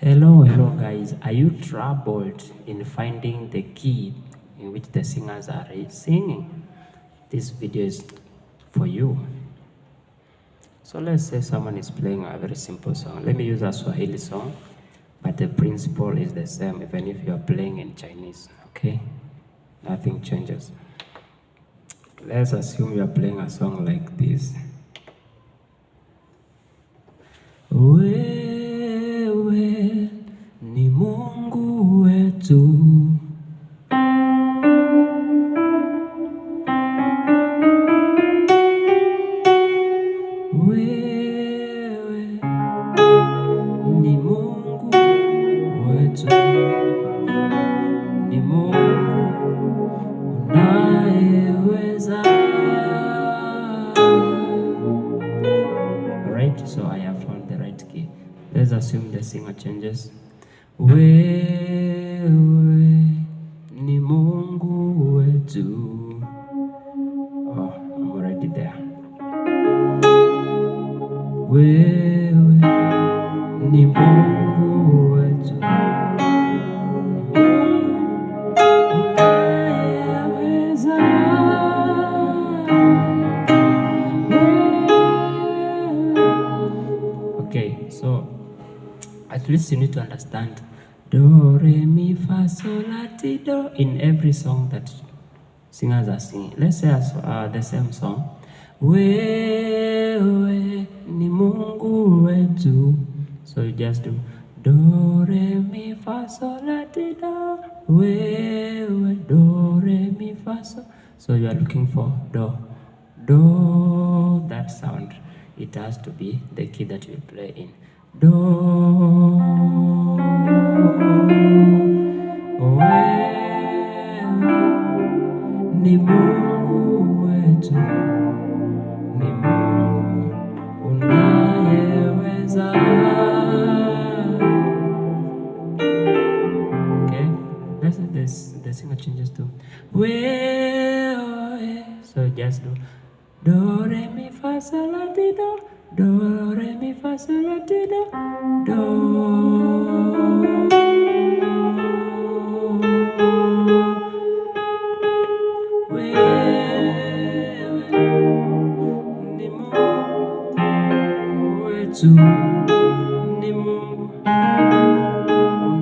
Hello guys. Are you troubled in finding the key in which the singers are singing? This video is for you. So let's say someone is playing a very simple song. Let me use a Swahili song, but the principle is the same even if you are playing in Chinese, okay? Nothing changes. Let's assume you are playing a song like this. Wewe ni Mungu wetu, wewe ni Mungu wetu, ni Mungu unayeweza. Right, so I have found the right key. Let's assume the singer changes. Wewe ni Mungu wetu. Oh, I'm already there. Wewe ni Mungu wetu, unayeweza. Okay, so at least you need to understand do, re, mi, fa, sol, la, ti, do in every song that singers are singing. Let's say the same song. Wewe ni Mungu wetu. So you just do do, re, mi, fa, sol, la, ti, do. Wewe, do, re, mi, fa, sol. So you are looking for do. Do, that sound. It has to be the key that you play in. Do. Wewe ni Mungu wetu, ni Mungu unayeweza. Okay, that's this. The singer changes to wewe. So just do re mi fa sol la ti do. Do re mi fa sol la ti do. Do. Ni Mungu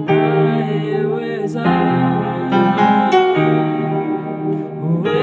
unayeweza. Wewe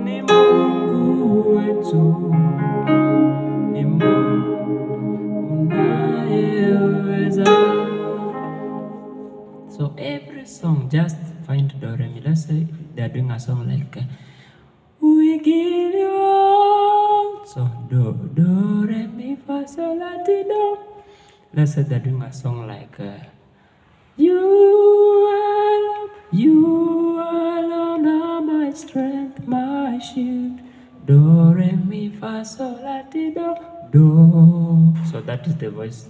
ni Mungu wetu, ni Mungu unayeweza. So every song, just find do, re, mi. Let's say they're doing a song like we give you all. So do, re, mi, fa, sol, la, ti, do. Let's say they're doing a song like you alone are my strength, my shield. Do, re, mi, fa, sol, la, ti, do. Do. So that is the voice.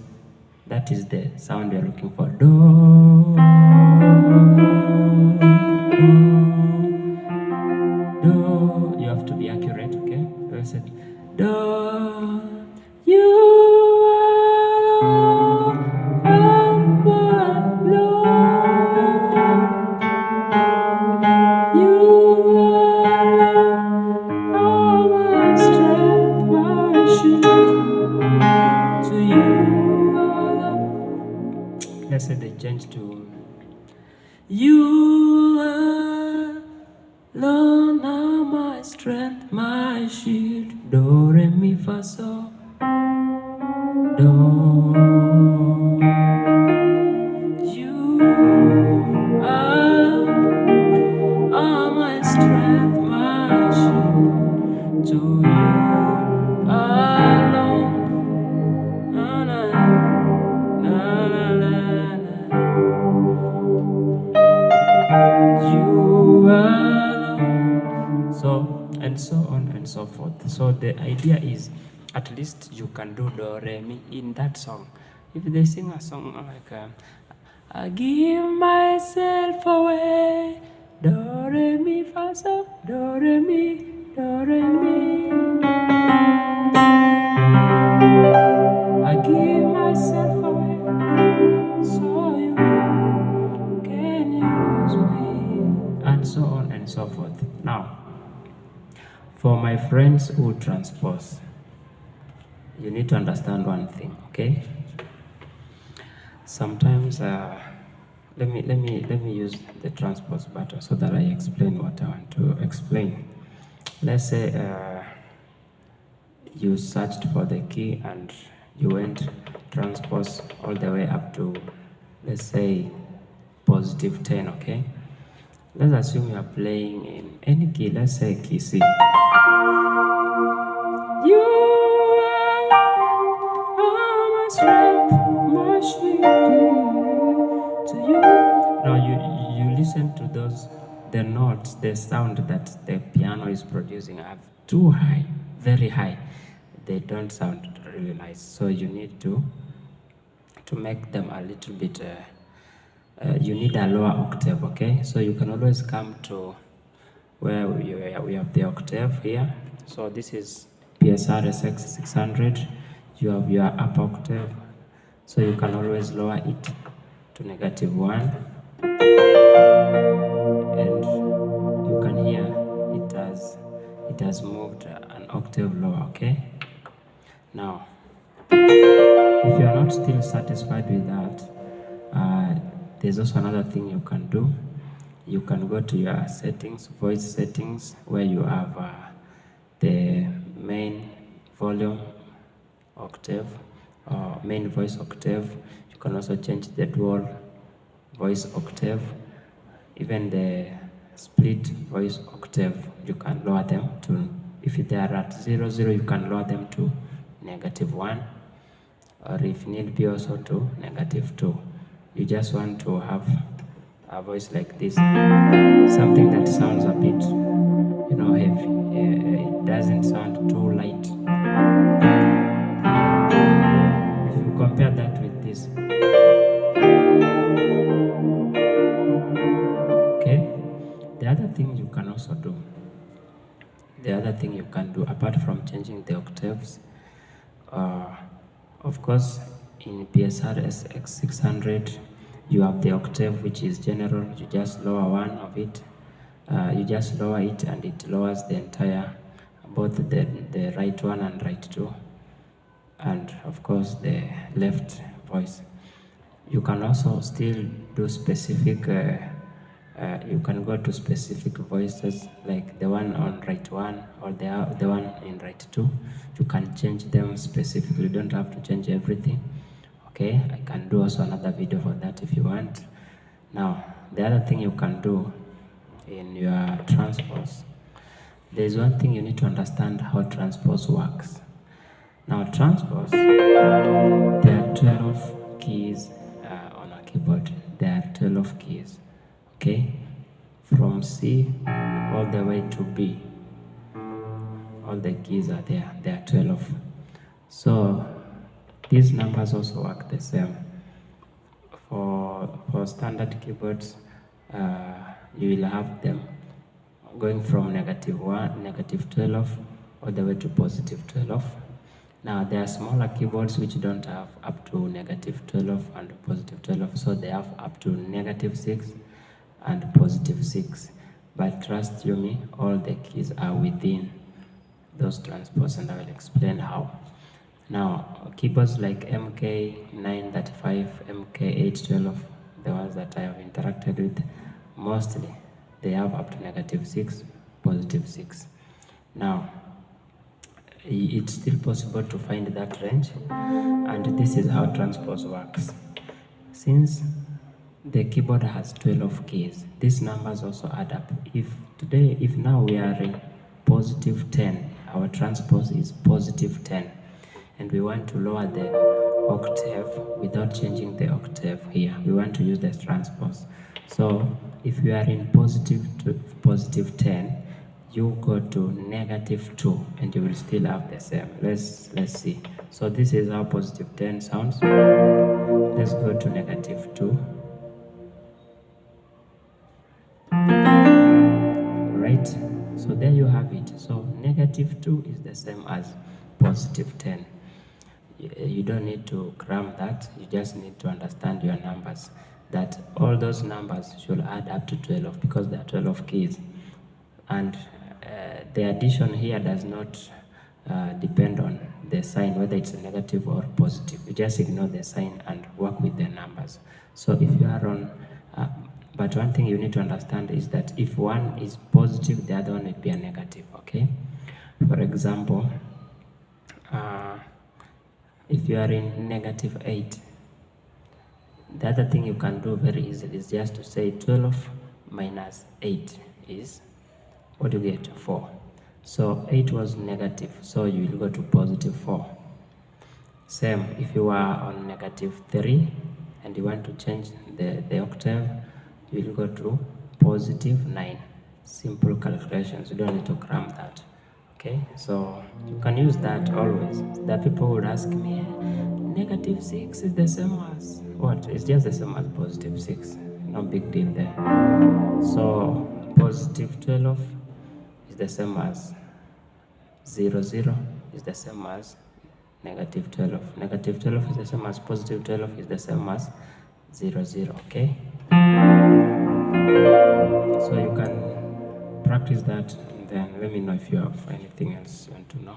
That is the sound you're looking for. Do. Do. You have to be accurate, okay? Let's say do. You alone are my Lord. You alone are my strength, my shield. To you alone. Let's say they change to you alone are my strength, my shield. Do, re, mi, fa, sol. Do. You are my strength, my shield. To you alone. Na, na, na, na, na, na. You alone. So, and so on and so forth. So the idea is at least you can do do, re, mi in that song. If they sing a song like I give myself away, do, re, mi, fa, sol, do, re, mi, do, re, mi. I give myself For my friends who transpose, you need to understand one thing, okay? Sometimes, let me use the transpose button so that I explain what I want to explain. Let's say you searched for the key and you went transpose all the way up to, let's say, positive 10, okay? Let's assume you are playing in any key, let's say key C. You are my strength, my shield to you. Now you listen to those, the notes, the sound that the piano is producing are too high, very high. They don't sound really nice. So you need to make them a little bit, you need a lower octave, okay? So you can always come to where we have the octave here. So this is PSR SX 600. You have your upper octave. So you can always lower it to -1. And you can hear it has moved an octave lower, okay? Now, if you are not still satisfied with that, there's also another thing you can do. You can go to your settings, voice settings, where you have the main volume octave, or main voice octave. You can also change the dual voice octave, even the split voice octave. You can lower them to, if they are at 0, 0, you can lower them to -1, or if need be also to -2. You just want to have a voice like this, something that sounds a bit, heavy. It doesn't sound too light. If you compare that with this, okay. The other thing you can also do, apart from changing the octaves, of course, in PSR SX 600, you have the octave which is general. You just lower one of it. You just lower it and it lowers the entire, both the right one and right two, and of course the left voice. You can also still do specific, you can go to specific voices, like the one on right one or the one in right two. You can change them specifically. You don't have to change everything. Okay, I can do also another video for that if you want. Now, the other thing you can do in your transpose, there's one thing you need to understand how transpose works. Now, transpose, there are 12 keys on a keyboard. There are 12 keys, okay? From C all the way to B. All the keys are there. There are 12. So, these numbers also work the same. For standard keyboards, you will have them going from -1, -12, all the way to +12. Now, there are smaller keyboards which don't have up to -12 and +12, so they have up to -6 and +6. But trust you me, all the keys are within those transpose, and I will explain how. Now, keyboards like MK935, MK812, the ones that I have interacted with, mostly they have up to -6, +6. Now, it's still possible to find that range, and this is how transpose works. Since the keyboard has 12 keys, these numbers also add up. If now we are in +10, our transpose is +10, and we want to lower the octave without changing the octave here. We want to use the transpose. So if you are in +10, you go to -2 and you will still have the same. Let's see. So this is how +10 sounds. Let's go to -2. Right? So there you have it. So -2 is the same as +10. You don't need to cram that. You just need to understand your numbers, that all those numbers should add up to 12 because there are 12 keys. And the addition here does not depend on the sign, whether it's a negative or positive. You just ignore the sign and work with the numbers. So if you are on, but one thing you need to understand is that if one is positive, the other one will be a negative, okay? For example, if you are in negative 8, the other thing you can do very easily is just to say 12 minus 8 is, what do you get? 4. So 8 was negative, so you will go to positive 4. Same, if you are on negative 3 and you want to change the octave, you will go to positive 9. Simple calculations, you don't need to cram that. Okay, so you can use that always. That people would ask me, negative 6 is the same as what? It's just the same as positive 6. No big deal there. So positive 12 is the same as 0, 0 is the same as negative 12. Negative 12 is the same as positive 12 is the same as 0, 0, okay? So you can practice that, and then let me know if you have anything else you want to know.